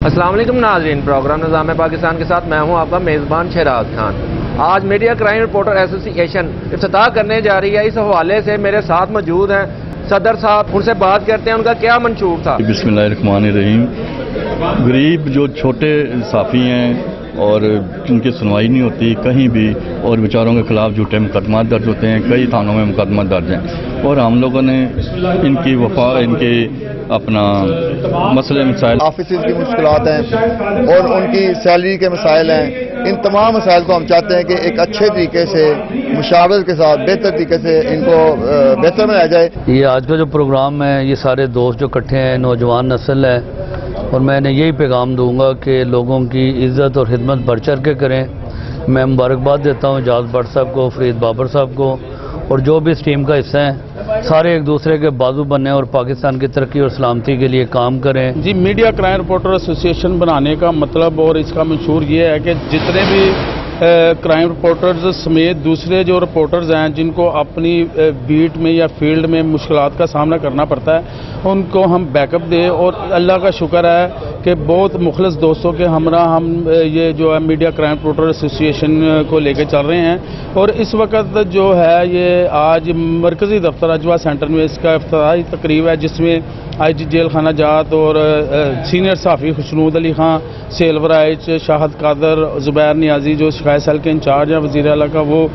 السلام علیکم ناظرین، پروگرام نظام پاکستان کے ساتھ میں ہوں آپ کا میزبان شہراز خان۔ آج میڈیا کرائم رپورٹر ایسوسی ایشن افتتاح کرنے جا رہی ہے۔ اس حوالے سے میرے ساتھ موجود ہیں صدر صاحب، ان سے بات کرتے ہیں ان کا کیا منشور تھا۔ بسم اللہ الرحمن الرحیم۔ غریب جو چھوٹے صحافی ہیں اور ان کی سنوائی نہیں ہوتی کہیں بھی، اور بیچاروں کے خلاف جھوٹے مقدمات درج ہوتے ہیں، کئی تھانوں میں مقدمات درج ہیں، اور ہم لوگوں نے ان کی ان کے اپنا مسئلے مسائل، آفیسز کی مشکلات ہیں اور ان کی سیلری کے مسائل ہیں، ان تمام مسائل کو ہم چاہتے ہیں کہ ایک اچھے طریقے سے مشاورت کے ساتھ بہتر طریقے سے ان کو بہتر بنایا جائے۔ یہ آج کا جو پروگرام ہے، یہ سارے دوست جو اکٹھے ہیں، نوجوان نسل ہے، اور میں نے یہی پیغام دوں گا کہ لوگوں کی عزت اور خدمت بڑھ چڑھ کے کریں۔ میں مبارکباد دیتا ہوں اعجاز بٹ صاحب کو، فرید بابر صاحب کو، اور جو بھی اس ٹیم کا حصہ ہیں، سارے ایک دوسرے کے بازو بنیں اور پاکستان کی ترقی اور سلامتی کے لیے کام کریں۔ جی، میڈیا کرائم رپورٹر ایسوسی ایشن بنانے کا مطلب اور اس کا منشور یہ ہے کہ جتنے بھی کرائم رپورٹرز سمیت دوسرے جو رپورٹرز ہیں جن کو اپنی بیٹ میں یا فیلڈ میں مشکلات کا سامنا کرنا پڑتا ہے، ان کو ہم بیک اپ دیں، اور اللہ کا شکر ہے کہ بہت مخلص دوستوں کے ہمراہ ہم یہ جو ہے میڈیا کرائم رپورٹر ایسوسی ایشن کو لے کے چل رہے ہیں، اور اس وقت جو ہے یہ آج مرکزی دفتر اجوا سینٹر میں اس کا افتتاحی تقریب ہے، جس میں آئی جی جیل خانہ جات اور سینئر صحافی خوشنود علی خان، سیلور ایچ، شاہد قادر، زبیر نیازی جو شکایت سیل کے انچارج ہیں وزیر اعلیٰ کا، وہ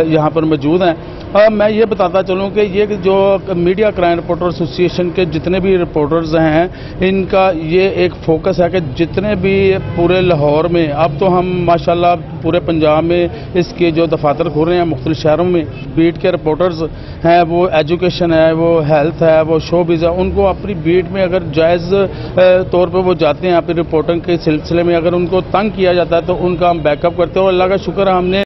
یہاں پر موجود ہیں۔ میں یہ بتاتا چلوں کہ یہ جو میڈیا کرائم رپورٹر ایسوسی ایشن کے جتنے بھی رپورٹرز ہیں، ان کا یہ ایک فوکس ہے کہ جتنے بھی پورے لاہور میں، اب تو ہم ماشاءاللہ پورے پنجاب میں اس کے جو دفاتر کھول رہے ہیں مختلف شہروں میں، بیٹ کے رپورٹرز ہیں، وہ ایجوکیشن ہے، وہ ہیلتھ ہے، وہ شوبز ہے، ان کو اپنی بیٹ میں اگر جائز طور پہ وہ جاتے ہیں اپنی رپورٹنگ کے سلسلے میں، اگر ان کو تنگ کیا جاتا ہے تو ان کا ہم بیک اپ کرتے ہیں، اور اللہ کا شکر ہے ہم نے